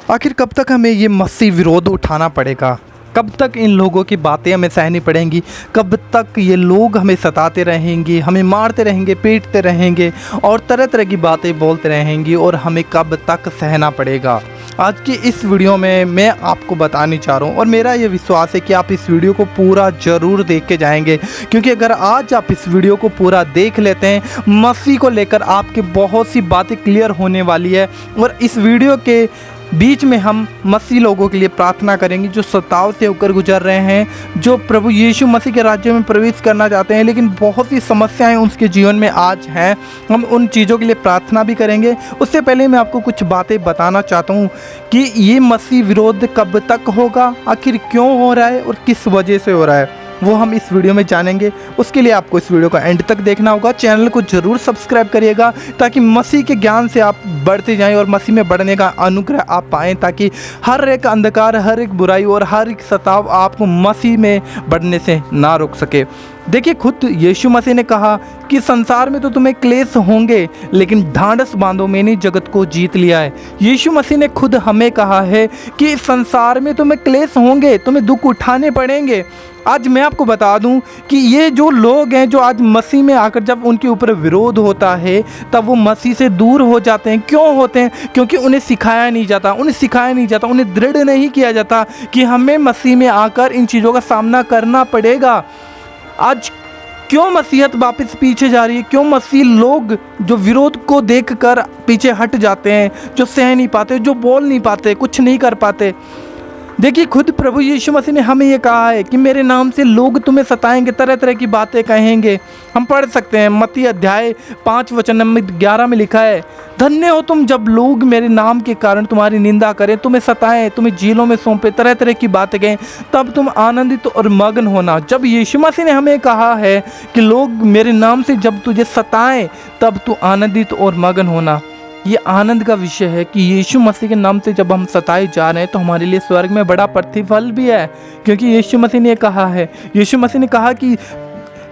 आखिर कब तक हमें ये मसीह विरोध उठाना पड़ेगा? कब तक इन लोगों की बातें हमें सहनी पड़ेंगी? कब तक ये लोग हमें सताते रहेंगे, हमें मारते रहेंगे, पीटते रहेंगे और तरह तरह की बातें बोलते रहेंगी और हमें कब तक सहना पड़ेगा? आज की इस वीडियो में मैं आपको बताने चाह रहा हूँ और मेरा ये विश्वास है कि आप इस वीडियो को पूरा ज़रूर देख के जाएंगे, क्योंकि अगर आज आप इस वीडियो को पूरा देख लेते हैं, मसीह को लेकर आपके बहुत सी बातें क्लियर होने वाली है। और इस वीडियो के बीच में हम मसीह लोगों के लिए प्रार्थना करेंगे जो सताव से होकर गुजर रहे हैं, जो प्रभु यीशु मसीह के राज्य में प्रवेश करना चाहते हैं, लेकिन बहुत सी समस्याएं उनके जीवन में आज हैं। हम उन चीज़ों के लिए प्रार्थना भी करेंगे। उससे पहले मैं आपको कुछ बातें बताना चाहता हूं कि ये मसीह विरोध कब तक होगा, आखिर क्यों हो रहा है और किस वजह से हो रहा है, वो हम इस वीडियो में जानेंगे। उसके लिए आपको इस वीडियो को एंड तक देखना होगा। चैनल को ज़रूर सब्सक्राइब करिएगा ताकि मसीह के ज्ञान से आप बढ़ते जाएं और मसीह में बढ़ने का अनुग्रह आप पाएं, ताकि हर एक अंधकार, हर एक बुराई और हर एक सताव आपको मसीह में बढ़ने से ना रोक सके। देखिए, खुद यीशु मसीह ने कहा कि संसार में तो तुम्हें क्लेश होंगे, लेकिन ढांढस बांधो, मैंने जगत को जीत लिया है। यीशु मसीह ने खुद हमें कहा है कि संसार में तुम्हें क्लेश होंगे, तुम्हें दुख उठाने पड़ेंगे। आज मैं आपको बता दूं कि ये जो लोग हैं जो आज मसीह में आकर जब उनके ऊपर विरोध होता है तब वो मसीह से दूर हो जाते हैं। क्यों होते हैं? क्योंकि उन्हें सिखाया नहीं जाता, उन्हें दृढ़ नहीं किया जाता कि हमें मसीह में आकर इन चीज़ों का सामना करना पड़ेगा। आज क्यों मसीहत वापस पीछे जा रही है? क्यों मसीह लोग जो विरोध को देखकर पीछे हट जाते हैं, जो सह नहीं पाते, जो बोल नहीं पाते, कुछ नहीं कर पाते? देखिए, खुद प्रभु यीशु मसीह ने हमें ये कहा है कि मेरे नाम से लोग तुम्हें सताएंगे, तरह तरह की बातें कहेंगे। हम पढ़ सकते हैं मत्ती अध्याय 5 वचन नंबर 11 में लिखा है, धन्य हो तुम जब लोग मेरे नाम के कारण तुम्हारी निंदा करें, तुम्हें सताएं, तुम्हें जेलों में सौंपे, तरह तरह की बातें कहें, तब तुम आनंदित और मगन होना। जब यीशु मसीह ने हमें कहा है कि लोग मेरे नाम से जब तुझे सताएं तब तू आनंदित और मगन होना, ये आनंद का विषय है कि यीशु मसीह के नाम से जब हम सताए जा रहे हैं तो हमारे लिए स्वर्ग में बड़ा प्रतिफल भी है। क्योंकि यीशु मसीह ने कहा है, यीशु मसीह ने कहा कि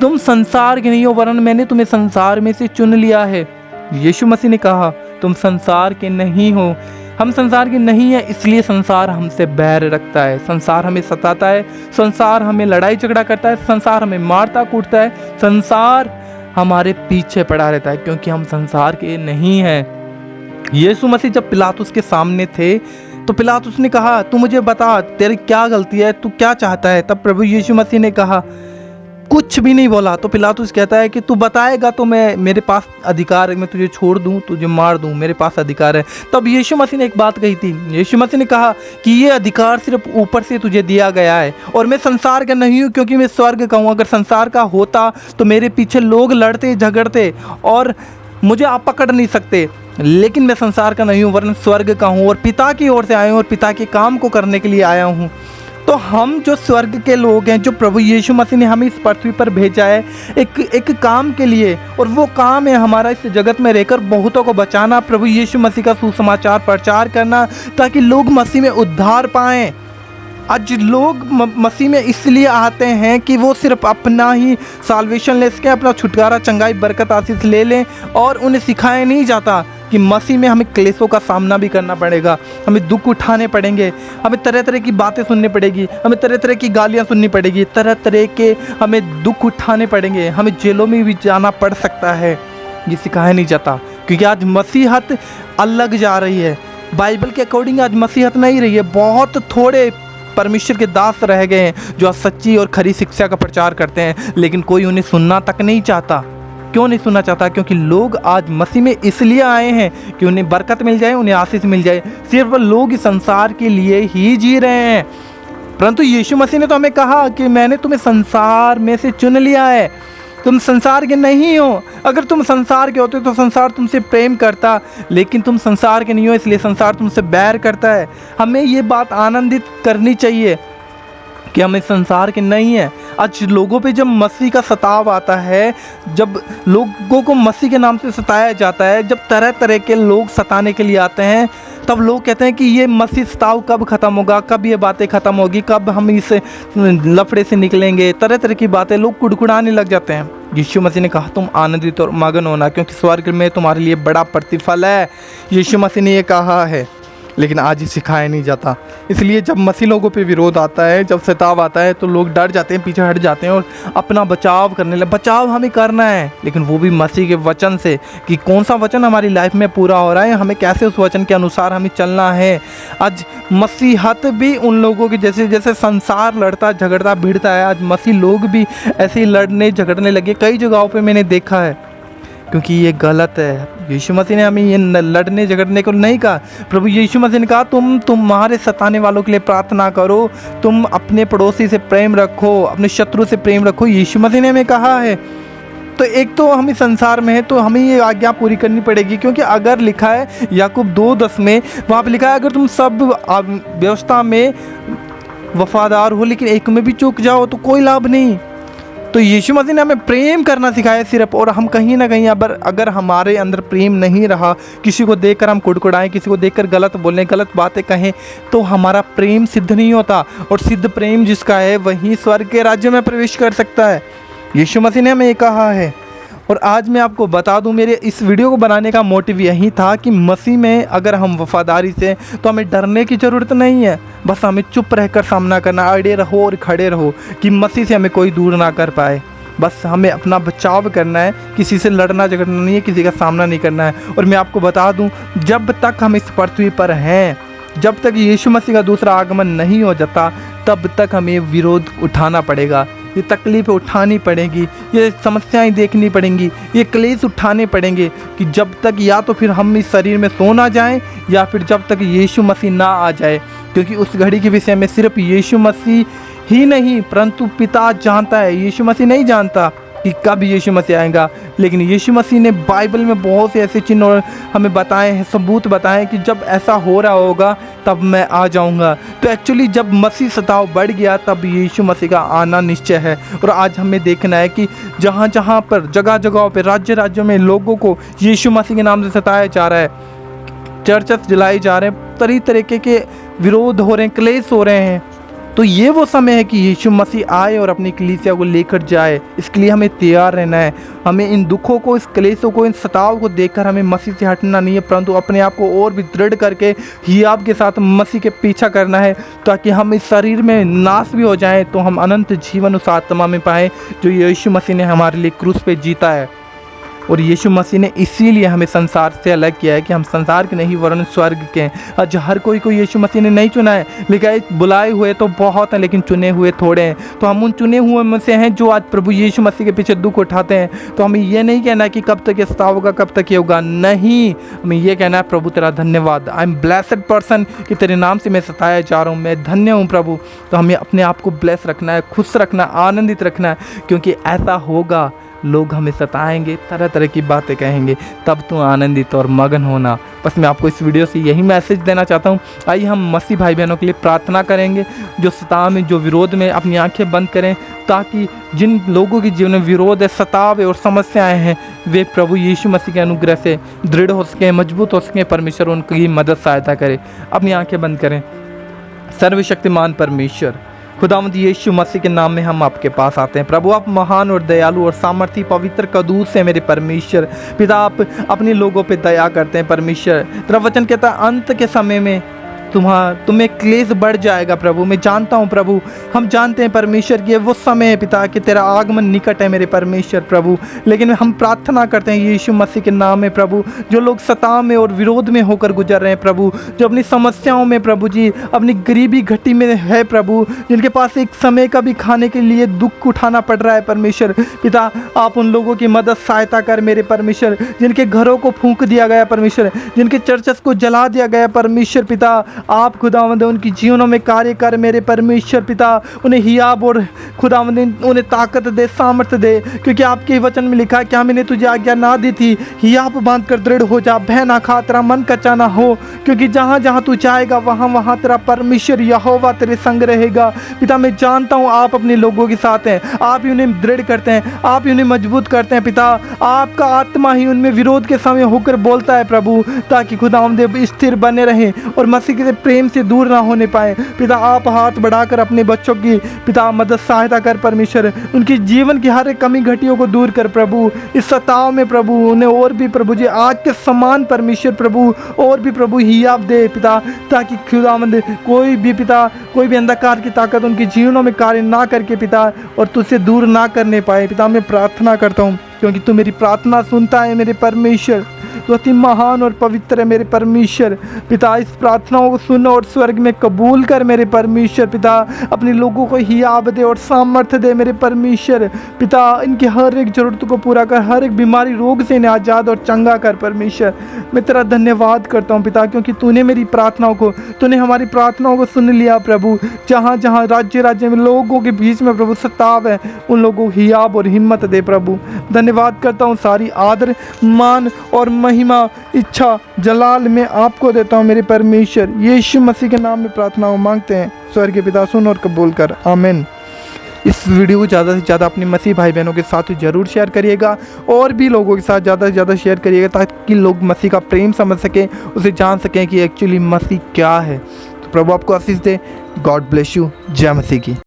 तुम संसार के नहीं हो वरन मैंने तुम्हें संसार में से चुन लिया है। यीशु मसीह ने कहा तुम संसार के नहीं हो। हम संसार के नहीं है, इसलिए संसार हमसे बैर रखता है, संसार हमें सताता है, संसार हमें लड़ाई झगड़ा करता है, संसार हमें मारता कूटता है, संसार हमारे पीछे पड़ा रहता है, क्योंकि हम संसार के नहीं हैं। यीशु मसीह जब पिलातुस के सामने थे तो पिलातुस ने कहा, तू मुझे बता तेरी क्या गलती है, तू क्या चाहता है? तब प्रभु यीशु मसीह ने कहा, कुछ भी नहीं बोला। तो पिलातुस कहता है कि तू बताएगा तो मेरे पास अधिकार है, मैं तुझे छोड़ दूं, तुझे मार दूं, मेरे पास अधिकार है। तब यीशु मसीह ने एक बात कही थी, यीशु मसीह ने कहा कि ये अधिकार सिर्फ ऊपर से तुझे दिया गया है और मैं संसार का नहीं हूँ, क्योंकि मैं स्वर्ग का हूँ। अगर संसार का होता तो मेरे पीछे लोग लड़ते झगड़ते और मुझे आप पकड़ नहीं सकते, लेकिन मैं संसार का नहीं हूँ वरन स्वर्ग का हूँ और पिता की ओर से आया हूँ और पिता के काम को करने के लिए आया हूँ। तो हम जो स्वर्ग के लोग हैं, जो प्रभु यीशु मसीह ने हमें इस पृथ्वी पर भेजा है एक काम के लिए, और वो काम है हमारा इस जगत में रहकर बहुतों को बचाना, प्रभु यीशु मसीह का सुसमाचार प्रचार करना, ताकि लोग मसीह में उद्धार पाएँ। आज लोग मसीह में इसलिए आते हैं कि वो सिर्फ अपना ही साल्वेशन ले सकें, अपना छुटकारा, चंगाई, बरकत, आशीष ले लें, और उन्हें सिखाया नहीं जाता कि मसीह में हमें क्लेशों का सामना भी करना पड़ेगा, हमें दुख उठाने पड़ेंगे, हमें तरह तरह की बातें सुननी पड़ेगी, हमें तरह तरह की गालियाँ सुननी पड़ेगी, तरह तरह के हमें दुख उठाने पड़ेंगे, हमें जेलों में भी जाना पड़ सकता है। ये सिखाया नहीं जाता, क्योंकि आज मसीहत अलग जा रही है। बाइबल के अकॉर्डिंग आज मसीहत नहीं रही है। बहुत थोड़े परमेश्वर के दास रह गए हैं जो सच्ची और खरी शिक्षा का प्रचार करते हैं, लेकिन कोई उन्हें सुनना तक नहीं चाहता। क्यों नहीं सुनना चाहता? क्योंकि लोग आज मसीह में इसलिए आए हैं कि उन्हें बरकत मिल जाए, उन्हें आशीष मिल जाए। सिर्फ लोग इस संसार के लिए ही जी रहे हैं, परंतु यीशु मसीह ने तो हमें कहा कि मैंने तुम्हें संसार में से चुन लिया है, तुम संसार के नहीं हो। अगर तुम संसार के होते तो संसार तुमसे प्रेम करता, लेकिन तुम संसार के नहीं हो, इसलिए संसार तुमसे बैर करता है। हमें ये बात आनंदित करनी चाहिए कि हम इस संसार के नहीं हैं। आज लोगों पे जब मसीह का सताव आता है, जब लोगों को मसीह के नाम से सताया जाता है, जब तरह तरह के लोग सताने के लिए आते हैं, तब लोग कहते हैं कि ये मसीह सताव कब ख़त्म होगा, कब ये बातें ख़त्म होगी, कब हम इस लफड़े से निकलेंगे, तरह तरह की बातें लोग कुड़कुड़ाने लग जाते हैं। यीशु मसीह ने कहा तुम आनंदित और मगन होना, क्योंकि स्वर्ग में तुम्हारे लिए बड़ा प्रतिफल है। यीशु मसीह ने ये कहा है। लेकिन आज ये सिखाया नहीं जाता। इसलिए जब मसीह लोगों पे विरोध आता है, जब सताव आता है, तो लोग डर जाते हैं, पीछे हट जाते हैं और अपना बचाव करने लगे। बचाव हमें करना है, लेकिन वो भी मसीह के वचन से, कि कौन सा वचन हमारी लाइफ में पूरा हो रहा है, हमें कैसे उस वचन के अनुसार हमें चलना है। आज मसीहत भी उन लोगों के जैसे जैसे संसार लड़ता झगड़ता भिड़ता है, आज मसीह लोग भी ऐसे ही लड़ने झगड़ने लगे। कई जगहों पे मैंने देखा है, क्योंकि ये गलत है। यीशु मसीह ने हमें ये लड़ने झगड़ने को नहीं कहा। प्रभु यीशु मसीह ने कहा तुम्हारे सताने वालों के लिए प्रार्थना करो, तुम अपने पड़ोसी से प्रेम रखो, अपने शत्रु से प्रेम रखो। यीशु मसीह ने हमें कहा है। तो एक तो हम इस संसार में है, तो हमें ये आज्ञा पूरी करनी पड़ेगी, क्योंकि अगर लिखा है याकूब 2:10 में, वहाँ पर लिखा है अगर तुम सब व्यवस्था में वफादार हो लेकिन एक में भी चूक जाओ तो कोई लाभ नहीं। तो यीशु मसीह ने हमें प्रेम करना सिखाया सिर्फ, और हम कहीं ना कहीं अगर हमारे अंदर प्रेम नहीं रहा, किसी को देखकर हम कुड़कुड़ाएं, किसी को देखकर गलत बोलें, गलत बातें कहें, तो हमारा प्रेम सिद्ध नहीं होता। और सिद्ध प्रेम जिसका है वही स्वर्ग के राज्य में प्रवेश कर सकता है। यीशु मसीह ने हमें ये कहा है। और आज मैं आपको बता दूं, मेरे इस वीडियो को बनाने का मोटिव यही था कि मसीह में अगर हम वफादारी से, तो हमें डरने की ज़रूरत नहीं है। बस हमें चुप रहकर सामना करना, अड़े रहो और खड़े रहो कि मसीह से हमें कोई दूर ना कर पाए। बस हमें अपना बचाव करना है, किसी से लड़ना झगड़ना नहीं है, किसी का सामना नहीं करना है। और मैं आपको बता दूँ, जब तक हम इस पृथ्वी पर हैं, जब तक यीशु मसीह का दूसरा आगमन नहीं हो जाता, तब तक हमें विरोध उठाना पड़ेगा, ये तकलीफ़ें उठानी पड़ेंगी, ये समस्याएं देखनी पड़ेंगी, ये क्लेश उठाने पड़ेंगे, कि जब तक या तो फिर हम इस शरीर में सो ना जाएं, या फिर जब तक यीशु मसीह ना आ जाए। क्योंकि उस घड़ी के विषय में सिर्फ यीशु मसीह ही नहीं, परंतु पिता जानता है। यीशु मसीह नहीं जानता कि कब यीशु मसीह आएगा, लेकिन यीशु मसीह ने बाइबल में बहुत से ऐसे चिन्ह और हमें बताए हैं, सबूत बताए हैं कि जब ऐसा हो रहा होगा तब मैं आ जाऊंगा। तो एक्चुअली जब मसीह सताव बढ़ गया, तब यीशु मसीह का आना निश्चय है। और आज हमें देखना है कि जहाँ जहाँ पर, जगह जगहों पर, राज्य राज्यों में लोगों को यीशु मसीह के नाम से सताया जा रहा है, चर्चेस जलाई जा रहे हैं, तरह तरीके के विरोध हो रहे हैं, क्लेश हो रहे हैं। तो ये वो समय है कि यीशु मसीह आए और अपनी कलीसिया को लेकर जाए। इसके लिए हमें तैयार रहना है। हमें इन दुखों को, इस क्लेशों को, इन सताव को देखकर हमें मसीह से हटना नहीं है, परंतु अपने आप को और भी दृढ़ करके हियाब के साथ मसीह के पीछा करना है, ताकि हम इस शरीर में नाश भी हो जाएं तो हम अनंत जीवन उस आत्मा में पाएँ जो यीशु मसीह ने हमारे लिए क्रूस पे जीता है। और यीशु मसीह ने इसीलिए हमें संसार से अलग किया है कि हम संसार के नहीं वरन स्वर्ग के हैं। आज हर कोई को यीशु मसीह ने नहीं चुना है, लेकिन बुलाए हुए तो बहुत हैं, लेकिन चुने हुए थोड़े हैं। तो हम उन चुने हुए में से हैं जो आज प्रभु यीशु मसीह के पीछे दुख उठाते हैं। तो हमें ये नहीं कहना कि कब तक ये सताव होगा, कब तक ये होगा, नहीं, हमें ये कहना है प्रभु तेरा धन्यवाद, आई एम ब्लेसड पर्सन, कि तेरे नाम से मैं सताया जा रहा हूँ, मैं धन्य हूँ प्रभु। तो हमें अपने आप को ब्लेस रखना है, खुश रखना, आनंदित रखना है, क्योंकि ऐसा होगा, लोग हमें सताएंगे, तरह तरह की बातें कहेंगे, तब तो आनंदित और मगन होना। बस मैं आपको इस वीडियो से यही मैसेज देना चाहता हूँ। आइए हम मसीह भाई बहनों के लिए प्रार्थना करेंगे, जो सताव में, जो विरोध में, अपनी आंखें बंद करें, ताकि जिन लोगों के जीवन में विरोध है, सताव है और समस्याएं हैं, वे प्रभु यीशु मसीह के अनुग्रह से दृढ़ हो सकें, मजबूत हो सकें। परमेश्वर उनकी मदद सहायता करे। अपनी आंखें बंद करें। सर्वशक्तिमान परमेश्वर खुदावंद यीशु मसीह के नाम में हम आपके पास आते हैं। प्रभु आप महान और दयालु और सामर्थी पवित्र कदूस है मेरे परमेश्वर पिता। आप अपने लोगों पे दया करते हैं परमेश्वर। तेरा वचन कहता है अंत के समय में तुम्हें क्लेश बढ़ जाएगा प्रभु। मैं जानता हूँ प्रभु, हम जानते हैं परमेश्वर कि वो समय है पिता कि तेरा आगमन निकट है मेरे परमेश्वर प्रभु। लेकिन हम प्रार्थना करते हैं यीशु मसीह के नाम में प्रभु, जो लोग सताव में और विरोध में होकर गुजर रहे हैं प्रभु, जो अपनी समस्याओं में प्रभु जी, अपनी गरीबी घटी में है प्रभु, जिनके पास एक समय का भी खाने के लिए दुख उठाना पड़ रहा है परमेश्वर पिता, आप उन लोगों की मदद सहायता कर मेरे परमेश्वर। जिनके घरों को फूंक दिया गया परमेश्वर, जिनके चर्चेस को जला दिया गया परमेश्वर पिता, आप खुदावंद उनकी जीवनों में कार्य कर मेरे परमेश्वर पिता। उन्हें हियाब और खुदावंद उन्हें ताकत दे, सामर्थ्य दे, क्योंकि आपके वचन में लिखा है क्या मैंने तुझे आज्ञा ना दी थी, हियाब बांध कर दृढ़ हो जा, भय ना खा, तेरा मन कच्चा ना हो, क्योंकि जहाँ जहाँ तू चाहेगा वहाँ वहाँ तेरा परमेश्वर यहोवा तेरे संग रहेगा पिता। मैं जानता हूँ आप अपने लोगों के साथ हैं, आप ही उन्हें दृढ़ करते हैं, आप ही उन्हें मजबूत करते हैं पिता। आपका आत्मा ही उनमें विरोध के समय होकर बोलता है प्रभु, ताकि खुदावंद स्थिर बने रहें और मसीह के से प्रेम से दूर ना होने पाए। पिता आप हाथ बढ़ाकर अपने बच्चों की पिता मदद सहायता कर परमेश्वर, उनकी जीवन की हर एक कमी घटियों को दूर कर प्रभु। इस सताव में प्रभु उन्हें और भी प्रभु जी आज के समान परमेश्वर प्रभु और भी प्रभु हियाव दे पिता, ताकि खुदावंद कोई भी पिता कोई भी अंधकार की ताकत उनके जीवनों में कार्य ना करके पिता और तुझसे दूर ना करने पाए। पिता मैं प्रार्थना करता हूँ क्योंकि तू मेरी प्रार्थना सुनता है मेरे परमेश्वर, तो अति महान और पवित्र है मेरे परमेश्वर। पिता इस प्रार्थनाओं को सुन और स्वर्ग में कबूल कर मेरे परमेश्वर। पिता अपने लोगों को हियाव दे और सामर्थ्य दे मेरे परमेश्वर। पिता इनकी हर एक ज़रूरत को पूरा कर, हर एक बीमारी रोग से इन्हें आज़ाद और चंगा कर परमेश्वर। मैं तेरा धन्यवाद करता हूँ पिता, क्योंकि तूने मेरी प्रार्थनाओं को, तूने हमारी प्रार्थनाओं को सुन लिया प्रभु। जहाँ जहाँ राज्य राज्य में लोगों के बीच में प्रभु सताव है, उन लोगों को हियाव और हिम्मत दे प्रभु। धन्यवाद करता हूँ, सारी आदर मान और महिमा इच्छा जलाल में आपको देता हूँ मेरे परमेश्वर। यीशु मसीह के नाम में प्रार्थना मांगते हैं, स्वर्ग के पिता सुन और कबूल कर, आमीन। इस वीडियो को ज़्यादा से ज़्यादा अपने मसीह भाई बहनों के साथ ज़रूर शेयर करिएगा और भी लोगों के साथ ज़्यादा से ज़्यादा शेयर करिएगा, ताकि लोग मसीह का प्रेम समझ सकें, उसे जान सकें कि एक्चुअली मसीह क्या है। तो प्रभु आपको आशीष दे। God bless you. जय मसीह की।